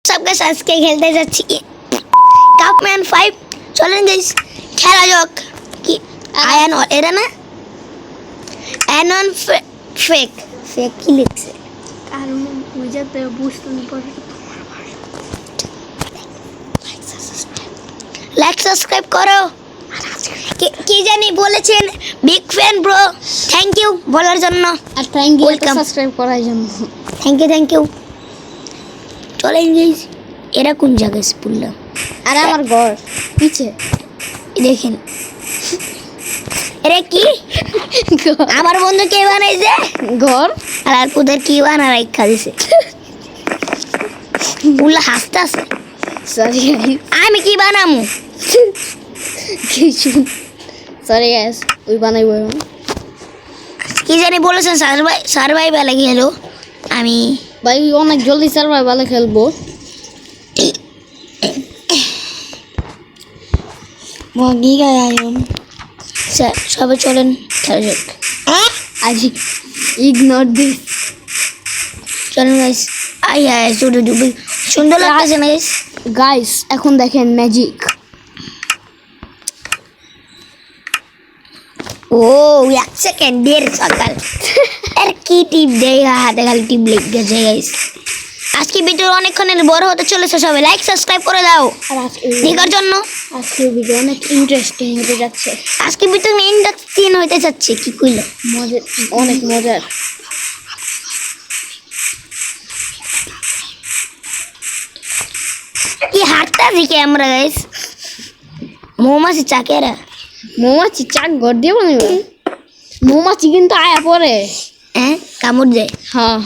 सब गाइस আজকে খেলতে যাচ্ছি কাপম্যান 5 চলেন গাইস খেলা যাক কি আয়ন এরা না অ্যানন ফেক কি লিখছে আর বুঝাতে বুঝতে না পারে লাইক সাবস্ক্রাইব করো কি জানি বলেছেন big fan bro thank you বলার জন্য আর থ্যাংক ইউ সাবস্ক্রাইব করার জন্য থ্যাংক ইউ চলেন গাইস এরা কোন জায়গায় স্কুলটা আর আমার ঘর পিছে দেখেন এরা কি আমার বন্ধু কে বানাইছে ঘর আর কোদের কি বানা রাখা দিছে বুলা হাসতাছে সরি গাইস আমি কি বানামু কিছু সরি গাইস ওই বানাইবো কি জানি বলেছেন সার্ভাইভালে গেল আমি ভাই অনেক জলদি সার্ভাইভালে খেলবো মগি গায়ম সবাই চলেন খেলা যাক আজ ইগনোর দিস চলেন গাইস আই শুধু ডুবি সুন্দর লাগতেছে না গাইস গাইস এখন দেখেন ম্যাজিক ও এক সেকেন্ডের সকাল আর কি টিপ দেয় হাতে খালি টিপ লেগে গেছে গাইস আজকে ভিডিও অনেকক্ষণের বড় হতে চলেছে সবাই লাইক সাবস্ক্রাইব করে দাও আর আজকে দেখার জন্য আজকে ভিডিও অনেক ইন্টারেস্টিং হতে যাচ্ছে আজকে ভিডিও ইন্টারেস্টিং হতে যাচ্ছে কি কইলো মজার অনেক মজার কি হাঁটতা দিকে আমরা গাইস মৌমাছি চাকেরা মৌমাছি চাক ঘর দিয়ে বানাবে মৌমাছি কিন্তু আয়া পরে হ্যাঁ কামড় যায় হ্যাঁ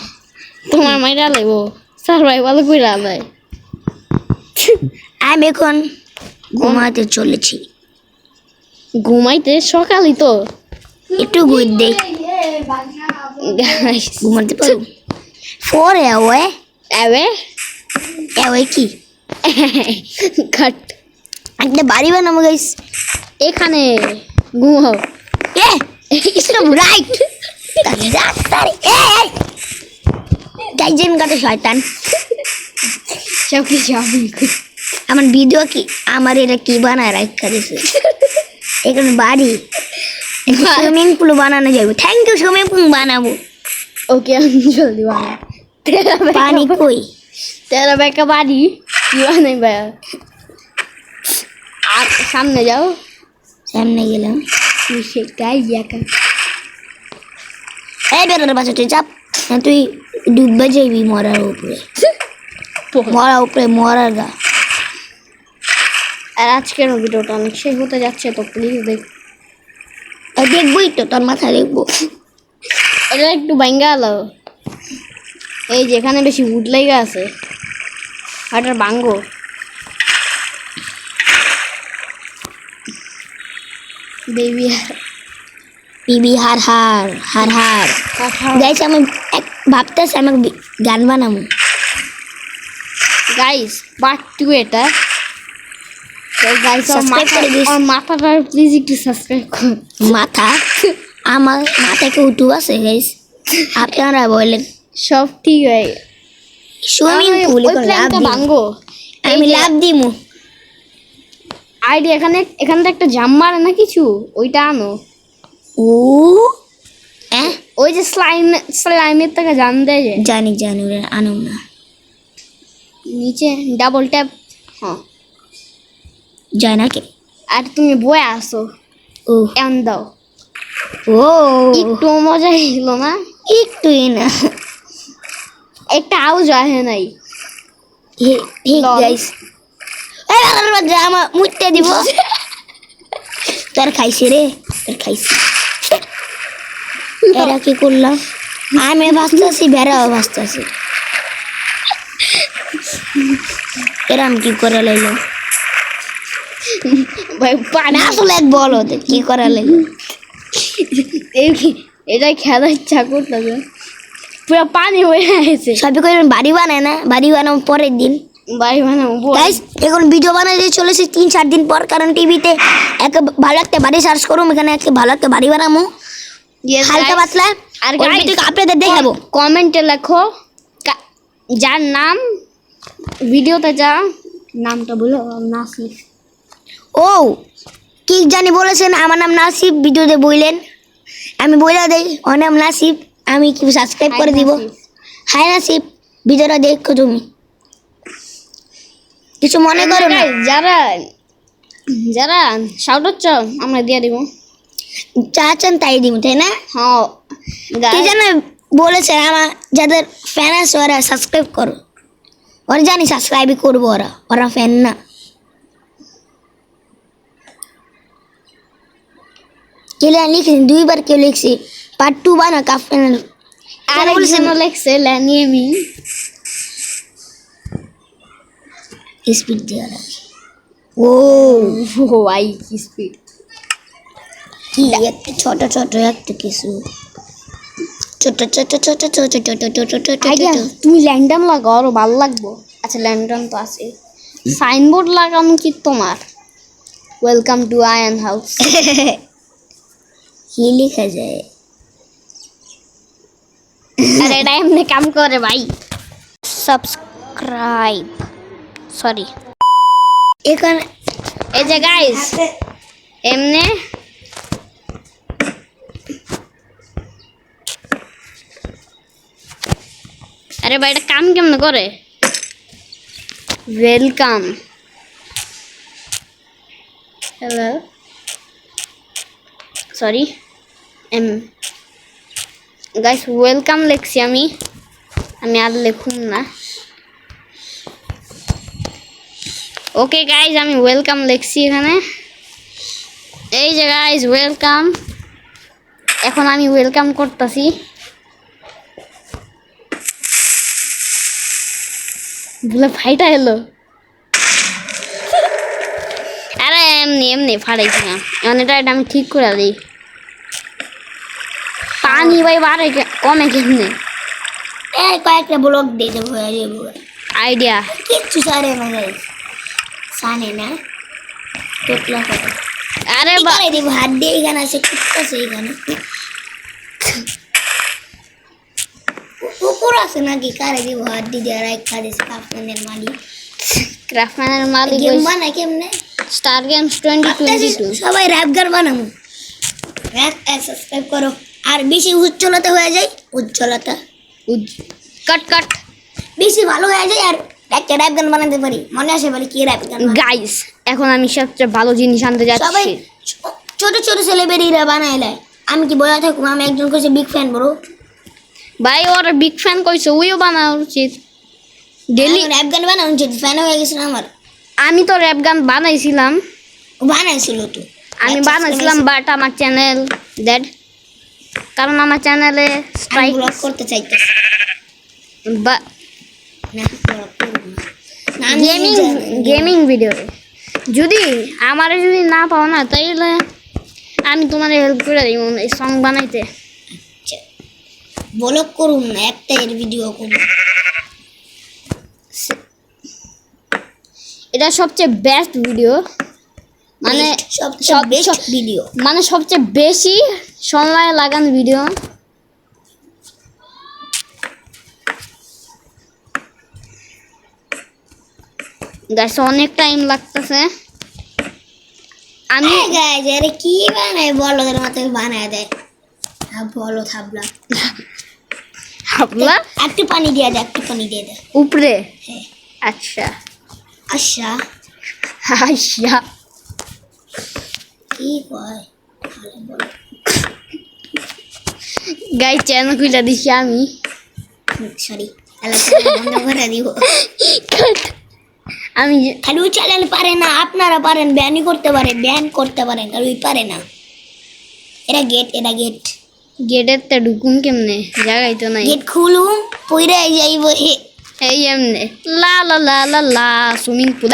তোমার মাইরা লাগবো সার্ভাইভাল কইরা দেয় আমি এখন ঘুমাতে চলেছি ঘুমাইতে সকালই তো একটু ঘুর দেই গাইস ঘুমাতে পারো ফোর এওয়ে এবে এওয়ে কি কাট একটা বাড়ি বানাবো গাইস এখানে ঘুমাও এ ইটস নট রাইট তাড়াতাড়ি এই গাইজেন কাটে শয়তান সব কিছু আমি আমার ভিডিও কি আমার এটা কি বানায় রাখা দিছে এখানে বাড়ি সুইমিং পুল বানানো যাবে থ্যাংক ইউ সুইমিং পুল বানাবো ওকে আমি জলদি বানাই পানি কই তেরা বেকা বাড়ি কি বানাই ভাই আর সামনে যাও সামনে গেলাম সেটাই একা এই বেরোর বাচ্চা তুই চাপ না তুই ডুববে যাবি মরার উপরে মরার গা আর আজকের ভিডিওটা অনেক শেষ হতে যাচ্ছে তো প্লিজ দেখবই তো তোর মাথা দেখবো এটা একটু ভাঙ্গা আলো এই যেখানে বেশি উড লাগা আছে ওটা ভাঙ্গো বেবি বিবি হার হার হার হার গাইস আমি ভাবতেছি আমি গান বানাবো গাইস পার্ট 2 এটা তো গাইস Subscribe করে দিস। আমার মাথাটা প্লিজ একটু সাবস্ক্রাইব করুন মাথা আমার মাথায় কি উঠু আছে গাইস আপনারা বলেন সব ঠিক হয় সুইমিং পুল ভাঙ্গো আমি লাভ দিমু আইডি এখানে একটা জাম মারে না কিছু ওইটা আনো ও হ্যাঁ ওই যে স্লাইমের থেকে জাম দেয় যে জানি ওরা আনো না নিচে ডাবল ট্যাপ হ্যাঁ যায় না কে আর তুমি বয়ে আসো ও এমন দাও ও একটু মজা হলো না একটুই না একটা আওয়াজ আসে নাই ঠিক গাইস এই বাবা আমার মুটতে দিব তোর খাইছে রে তোর খাইছে এরা কি করলাম আমি ভাসতেছি বেড়াও ভাসতেছি এরাম কি করে লাইলো ভাই পানি আসলে এক বল ওদের কি করে লাইলো এটা খেলার ইচ্ছা করতেছে পুরো পানি হয়ে আছে সবই করে বাড়ি বানায় না বাড়ি বানাবো পরের দিন বাড়ি বানাবো গাইস এখন ভিডিও বানাতে চলেছে 3-4 দিন পর কারণ টিভিতে এক ভালো একটা বাড়ি সার্চ করুম এখানে একটা ভালো একটা বাড়ি বানাবো হালকা পাতলা আর আপনাদের দেখাবো কমেন্টে লেখো যার নাম ভিডিওতে যা নামটা বলো নাসিফ। ও কি জানি বলেছেন আমার নাম নাসিব, ভিডিওতে বললেন, আমি বলে দেই ওর নাম নাসিব, আমি কি সাবস্ক্রাইব করে দিব। হাই নাসিব, ভিডিওটা দেখো তুমি, কিছু মনে করো না। যারা যারা শাউট হচ্ছ আমরা দিয়ে দিব। যা চান তাই দিব, তাই না? হ্যাঁ কি যেন বলেছে আমার যাদের ফ্যান আছে ওরা সাবস্ক্রাইব করো, ওরা জানি সাবস্ক্রাইবই করবো, ওরা ওরা ফ্যান না। কেউ লিখেছি দুইবার, কেউ লিখছি পার্ট 2 বানা কাফেনের, আর বলছেন লেখছে ল্যানিয়েমি স্পিড দেওয়া লাগে। ও ও আই কি স্পিড, কি একটা ছোট ছোট একটা কিছু ছোট ছোট ছোট ছোট ছোট ছোট ছোট আইডিয়া তুমি ল্যান্ডন লাগাও আরো ভালো লাগবো। আচ্ছা ল্যান্ডন তো আছে, সাইনবোর্ড লাগানো কি তোমার? Welcome to ion house. কি লেখা যায়? আরে এটা এমনি কাম করে ভাই। সাবস্ক্রাইব, সরি এখানে এই যে গাইস এমনি আরে ভাই এটা কাম কেমন করে? Welcome, hello, sorry guys welcome লিখছি আমি আর লিখুন না। ওকে গাইজ আমি ওয়েলকাম লিখছি এখানে, এই যে গাইজ ওয়েলকাম। এখন আমি ওয়েলকাম করতেছি। বলে ফাইটা এলো, আরে এমনি এমনি ফাটাইছি না, এখন এটা আমি ঠিক করে দিই। পানি ভাই বাড়ে কমে কেমনে? কয়েকটা ব্লক দিয়ে দেবো, আইডিয়া কিচ্ছু সারে না গাইস, সানে না তোতলা করে। আরে বারে দিব হাত দিয়ে, এখানে আছে কুত্তাছে, এখানে কুকুর আছে নাকি? কারে দিব হাত দিয়ে? আর এক কাজে কাফনের মালিক, ক্রাফটম্যানের মালিক গেম বানায় কেমনে? Star games 2022। সবাই র্যাপ গান বানাবো, র্যাপ সাবস্ক্রাইব করো। আর বেশি উজ্জ্বলতা হয়ে যায়, উজ্জ্বলতা কাট কাট বেশি ভালো হয়ে যায়, আর একটা র্যাপ গান বানাতে পারি। মনে আসে বলে কি র্যাপ গান? গাইস এখন আমি সবচেয়ে ভালো জিনিস আনতে সবাই যাচ্ছি। ছোট ছোট ছেলেবেরিরা বানাইলে আমি কি বলা থাকুম? আমি একজন কইছে বিগ ফ্যান বড় ভাই, ওর বিগ ফ্যান কইছে, ওইও বানানো উচিত। ডেলি র্যাপ গান বানানো উচিত, ফ্যান হয়ে গেছিল আমার। আমি তো র্যাপ গান বানাইছিলাম, বানাইছিল তো, আমি বানাইছিলাম, বাট আমার চ্যানেল ডেড, কারণ আমার চ্যানেলে স্ট্রাইক ব্লক করতে চাইতেছি বা না, ব্লক করব না। আমি গেমিং জানি। গেমিং ভিডিও যদি আমারে যদি না পাও না, তাইলে আমি তোমার হেল্প করে দিব এই সং বানাইতে। আচ্ছা, ব্লক করুন না, একটা এর ভিডিও করুন। এটা সবচেয়ে বেস্ট ভিডিও, মানে সবচেয়ে বেস্ট ভিডিও, মানে সবচেয়ে বেশি সময় লাগান ভিডিও। গাইস অনেক টাইম লাগতেছে। আমি গাইজ আরে কি বানায় বলদের মতো বানায় দেয়, বলো থাবলা হাবলা একটু পানি দিয়ে দে, একটু পানি দিয়ে দে। উপরে, হ্যাঁ আচ্ছা আচ্ছা, আচ্ছা কি কয় তাহলে বলো। গাই চ্যানেল খুলে দিছি আমি। সরি, বন্ধ করে দিব। আমি খালি ওই চ্যানেল পারে না, আপনারা পারেন, ব্যানই করতে পারেন, ব্যান করতে পারেন, আর ওই পারে না। এটা গেট, এটা গেট, গেটের তে ঢুকুম কেমনে? জায়গায় তো নাই। গেট খুলুম পইরা যাইব। এই এমনে লা লা লা লা লা সুইমিং পুল।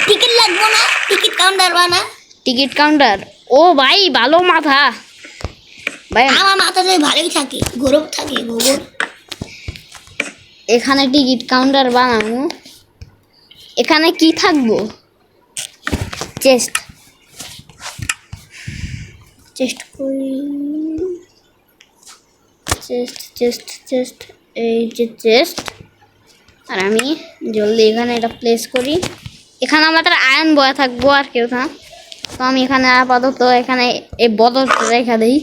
টিকিট লাগবো না? টিকিট কাউন্টার বানা। টিকিট কাউন্টার, ও ভাই ভালো মাথা ভাই। আমার মাথাতে ভালোই থাকে, গৌরব থাকে, গোবর। এখানে টিকিট কাউন্টার বানানো, এখানে কি থাকবো? চেস্ট, চেস্ট করি, চেস্ট চেস্ট চেস্ট, এই যে চেস্ট, আর আমি জলদি এখানে এটা প্লেস করি। এখানে আমাদের আয়রন বয় থাকবো আর কেউ না। তো আমি এখানে আপাতত এখানে এই বদল রেখা দিই।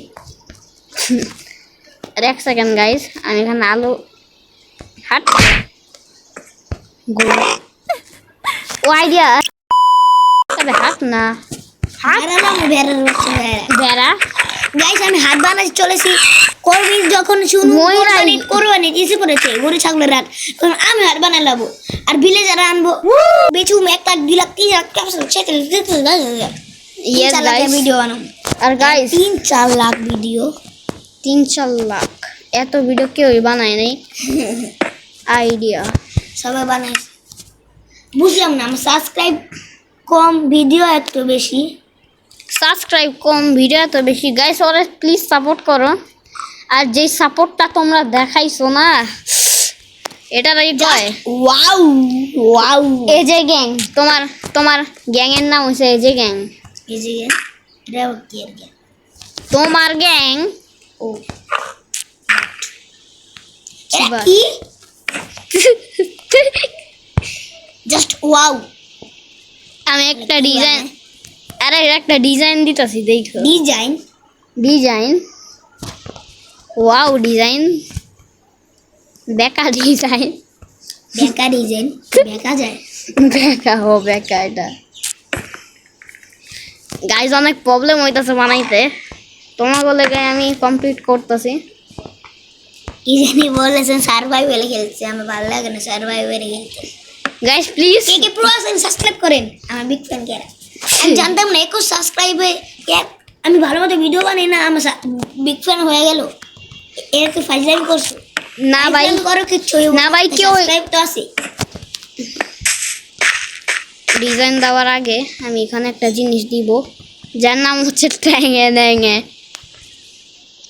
আর এক সেকেন্ড গাইস, আমি এখানে আলু হাট ও আইডিয়া তবে হাট না বেড়া। গাইস আমি হাত বানাতে চলেছি। করবি যখন শুনু কোরবানি ইসে করেছে গরু ছাগলের হাট, তখন আমি হাত বানাই লাবো। আর ভিলেজার আনবো Bechu 1 lakh 2 lakh 3 lakh Yes guys, video বানাবো। আর গাইস 3-4 লাখ ভিডিও, 3-4 লাখ এত ভিডিও কেউই বানায় নাই। আইডিয়া সবাই বানাইছে। বুঝলাম না, আমার সাবস্ক্রাইব কম ভিডিও এত বেশি। সাবস্ক্রাইব কম ভিডিও তো বেশি। গাইস ওরে প্লিজ সাপোর্ট করো। আর যে সাপোর্টটা তোমরা দেখাইছো না এটারই জয়। ওয়াও ওয়াও, এজে গ্যাং, তোমার গ্যাং এর নাম হচ্ছে এজে গ্যাং। এই যে এটা কি আর কি, তোমার গ্যাং ও এটা কি, জাস্ট ওয়াও। আমি একটা ডিজাইন, আরে একটা ডিজাইন দিতেছি দেখো। ডিজাইন ওয়াও ডিজাইন, বেকা ডিজাইন, বেকা ডিজাইন বেকা যায়। বেকা এটা। গাইজ অনেক প্রবলেম হইতাছে বানাইতে, তোমাকে লেগে আমি কমপ্লিট করতেছি। কি জানি বলেছেন সার্ভাইভাল খেলছে, আমার ভালো লাগে না সার্ভাইভাল খেলতে। গাইজ প্লিজ কে প্রো আছেন সাবস্ক্রাইব করেন, আমার বিগ ফ্যান কেরা। আমি জানতাম না 21 সাবস্ক্রাইবে আমি ভালো মতো ভিডিও বানাই না, আমার বিগ ফ্যান হয়ে গেল। এর তো ফাইজলামি করছো না ভাই, করো কিচ্ছু না ভাই, কেউ সাবস্ক্রাইব তো আছে। ডিজাইন দেওয়ার আগে আমি এখানে একটা জিনিস দিব যার নাম হচ্ছে ট্র্যাঙে ড্যাঙে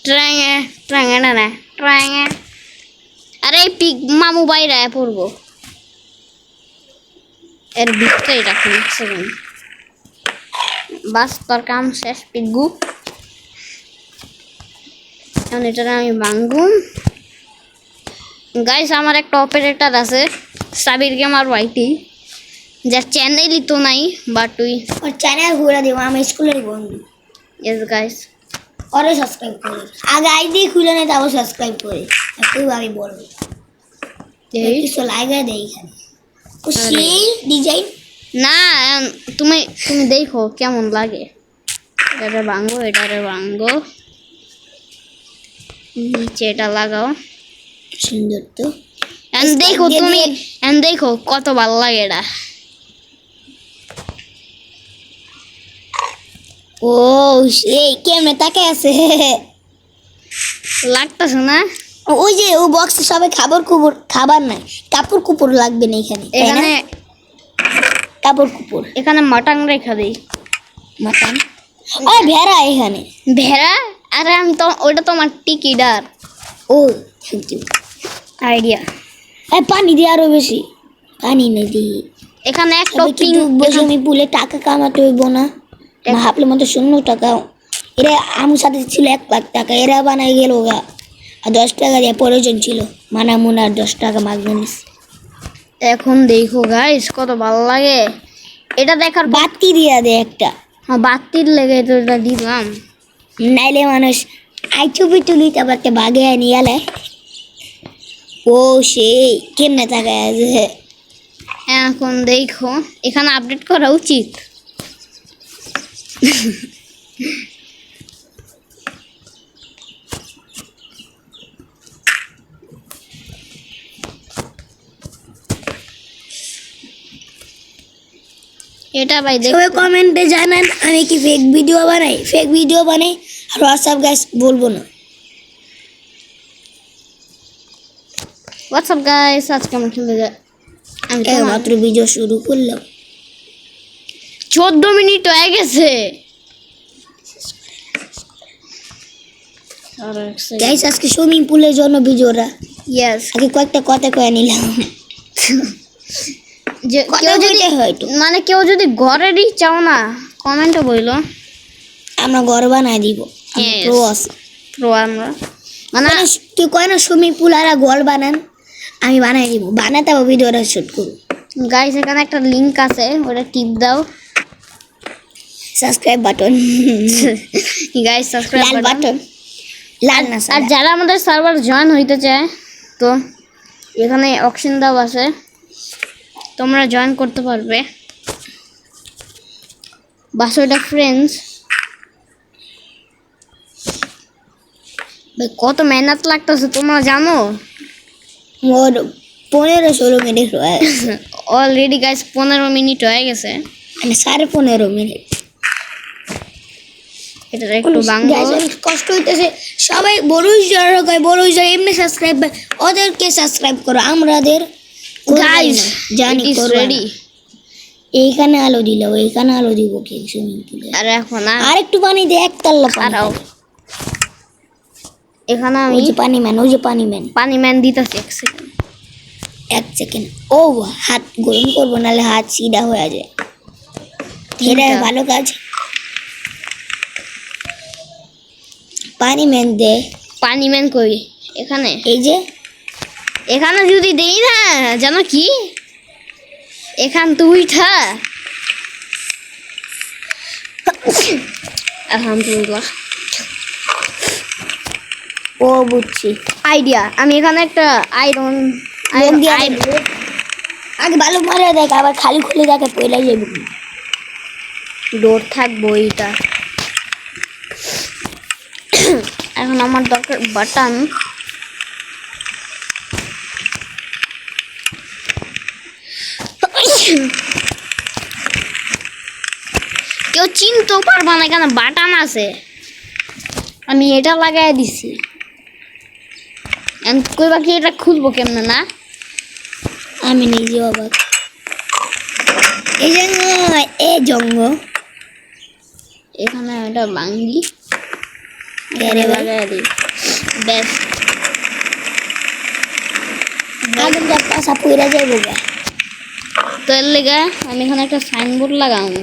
ট্র্যাঙে ট্র্যাঙে না ট্র্যাঙে। আরে পিক মামু বাইরে পড়বো, এর ভিতরেই রাখুন এক সেকেন্ড। বাস তোর কাম শেষ পিগু। এখন এটা আমি ভাঙ্গুম। গাইস আমার একটা অপারেটর আছে সাবির গেমার ওয়াইটি, যার চ্যানেলই তো নাই, বাট তুই ওর চ্যানেল ঘুরে দেবো, আমার স্কুলের বন্ধু। ইয়েস গাইস, ওরে সাবস্ক্রাইব করে আগে আইডি খুলে নেই, তাও সাবস্ক্রাইব করে একটু আমি বলবো কিছু লাইভে দেই এখানে। ও সেই ডিজাইন না তুমি দেখো কেমন লাগে। এটারে ভাঙ্গো, এটারে ভাঙ্গো, নিচে এটা লাগাও, সুন্দর তো। দেখো তুমি, দেখো কত ভালো লাগে এটা। ও সেই কেমনে তাকে আছে লাগতেছে না? ওই যে ও বক্সে সবাই খাবার নাই, কাপড় কুপড় লাগবে না এখানে। এখানে কাপড় কুপড়, এখানে মাটন রেখা দেই। মাটন ও ভেড়া এখানে ভেড়া? আরে আমি তো ওটা তোমার টিকিটার। ও থ্যাংক ইউ আইডিয়া। পানি দিয়ে আরো বেশি পানি নেই দিই। এখানে একটা পিং বসে পুলে টাকা কামাতে হইব না, ভাবলে মতো 0 টাকা। এরা আমার সাথে ছিল 1 লাখ টাকা, এরা বানাই গেল গা। আর 10 টাকা দিয়ে প্রয়োজন ছিল, মানামুনা 10 টাকা মাগবে নিস। এখন দেখো গাইস কত ভালো লাগে এটা দেখার। বাতি দিয়া দে একটা, বাতির লেগে তো এটা দিলাম, নাইলে মানুষ আইচুপি তুলি তারপর একটা বাগে নিয়ে এলে। ও সেই কেমনে তাকায় আছে। এখন দেখো এখানে আপডেট করা উচিত। এটা ভাই সবাই কমেন্টে জানান আমি কি ফেক ভিডিও বানাই। আর হোয়াটসঅ্যাপ গাইস বলবো না। হোয়াটসঅ্যাপ গাইস আজকে আমরা খেলে যাই। আমি মাত্র ভিডিও শুরু করলাম, 14 মিনিট হয়ে গেছে। গাইস আজকে সুইমিং পুলের জন্য ভিডিওটা। ইয়েস, আগে কয়েকটা কথা কয়ে নিলাম। যে কেউ যদি মানে কেউ যদি ঘরেরই চাও না কমেন্টে বইলো, আমরা ঘর বানাই দিব। প্রো আমরা প্রো আমরা মানে তুই কয় না সুইমিং পুল আর ঘর বানান, আমি বানাই দিব, বানাতে হবে ভিডিওটা শুট করব। গাইস এখানে একটা লিংক আছে, ওটা টিপ দাও। সাবস্ক্রাইব বাটন, গাইস সাবস্ক্রাইব লাল বাটন, লাল না আর সাদা। যারা আমাদের সার্ভার জয়েন হইতে চায় তো এখানে অপশন দাও আছে, তোমরা জয়েন করতে পারবে। বাস ওইটা ফ্রেন্ডস। ভাই কত মেহনত লাগতেছে তোমরা জানো? মোর 15-16 মিনিট হয়ে গেছে, অলরেডি গাইস 15 মিনিট হয়ে গেছে। মানে 15.5 মিনিট। এটা একটু বাংলা Guys, অনেক কষ্ট হইতেছে। সবাই বড়ই যারা কয় বড়ই যারা এমনি সাবস্ক্রাইব, ওদেরকে সাবস্ক্রাইব করো, আমাদের গাইস জানি ইট ইজ করবা না। রেডি। এইখানে আলো দিল, এইখানে আলো দিব কি সুইমিং পুলে? আর এখন আর একটু পানি দে, একতলা পানি। আরও এখানে ওই আমি যে পানি ম্যান, ওই যে পানি ম্যান। পানি ম্যান দিতেছি 1 সেকেন্ড। 1 সেকেন্ড। ও হাত গরম করবো, নাহলে হাত সিধা হয়ে যায়। এটা তিনটা। ভালো কাজ। পানি ম্যান দে। পানি ম্যান কই? এখানে এই যে এখানে যদি দেই না জানো কি, এখান তুই থা। আলহামদুলিল্লাহ। ও বুঝছি। আইডিয়া, আমি এখানে একটা আয়রন লোক দিয়ে দেব। আগে ভালো মারা দেখ, আবার খালি খুলে দেখে পয়লা যাবে। ডোর থাকবো এইটা। এখন আমার দরকার বাটন। কেউ চিনতেও পারবা না কেন বাটন আছে, আমি এটা লাগাই দিছি। আমি কইবা কি এটা খুলবো কেমনে না? আমি নিজে অবাক। এই জঙ্গ, এ জঙ্গ। এখানে এটা ভাঙ্গি বেরে বেরে। লাগাই দিই ব্যাস। আগুন যা পাশা পইরা যাইব গা। তো এর লেগে আমি এখানে একটা সাইনবোর্ড লাগাবো।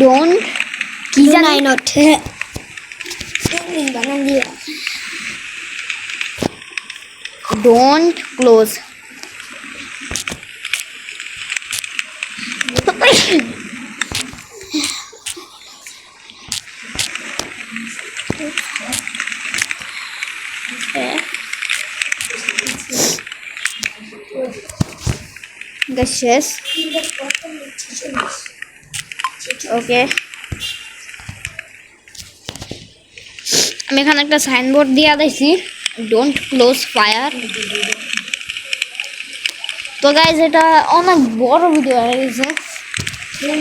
ডোন্ট কি জানি জানাই নট। বানান দিও। Don't close. শেষ। ওকে আমি এখানে একটা সাইনবোর্ড দিয়ে দিয়েছি, ডোন্ট ক্লোজ ফায়ার। তো গাইজ এটা অনেক বড় ভিডিও হয়ে গেছে,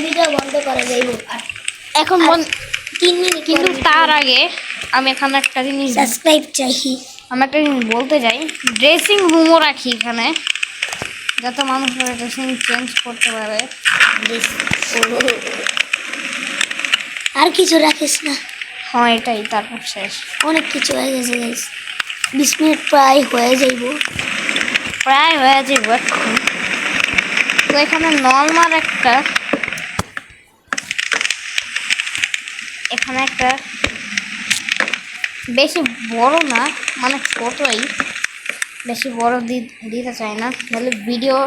ভিডিও বন্ধ করা যাইব। এখন 3 মিনিট কিন্তু তার আগে আমি এখানে একটা জিনিস সাবস্ক্রাইব চাই। আমি একটা জিনিস বলতে যাই। ড্রেসিং রুমও রাখি এখানে, যাতে মানুষ ড্রেসিং চেঞ্জ করতে পারে। আর কিছু রাখিস না। হ্যাঁ এটাই, তারপর শেষ। অনেক কিছু হয়ে গেছে গাইস। 20 মিনিট প্রায় হয়ে যাইব। প্রায় হয়ে যাবে এখন। তো এখানে নর্মাল একটা, এখানে একটা বেশি বড় না, মানে ছোটই, বেশি বড় দিতে চাই না, নাহলে ভিডিও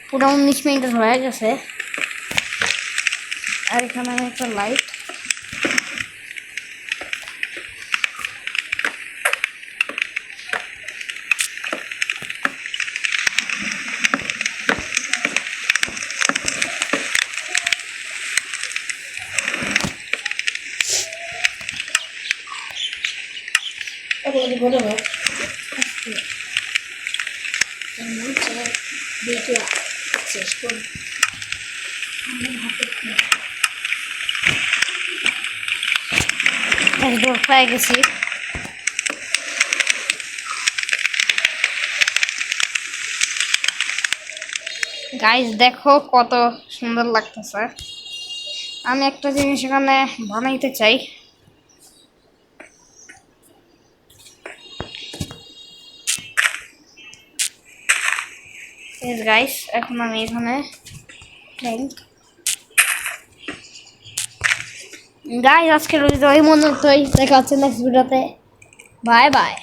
পুরো 19 মিনিটের হয়ে গেছে। আর এখানে আমি একটা লাইট, একদম পেয়ে গেছি। গাইস দেখো কত সুন্দর লাগতেছে। আমি একটা জিনিস এখানে বানাইতে চাই। গাইস এখন আমি এখানে ট্যাঙ্ক গাইস আজকের ভিডিও এই মনে হতোই, দেখা হচ্ছে নেক্সট ভিডিওতে, বাই বাই।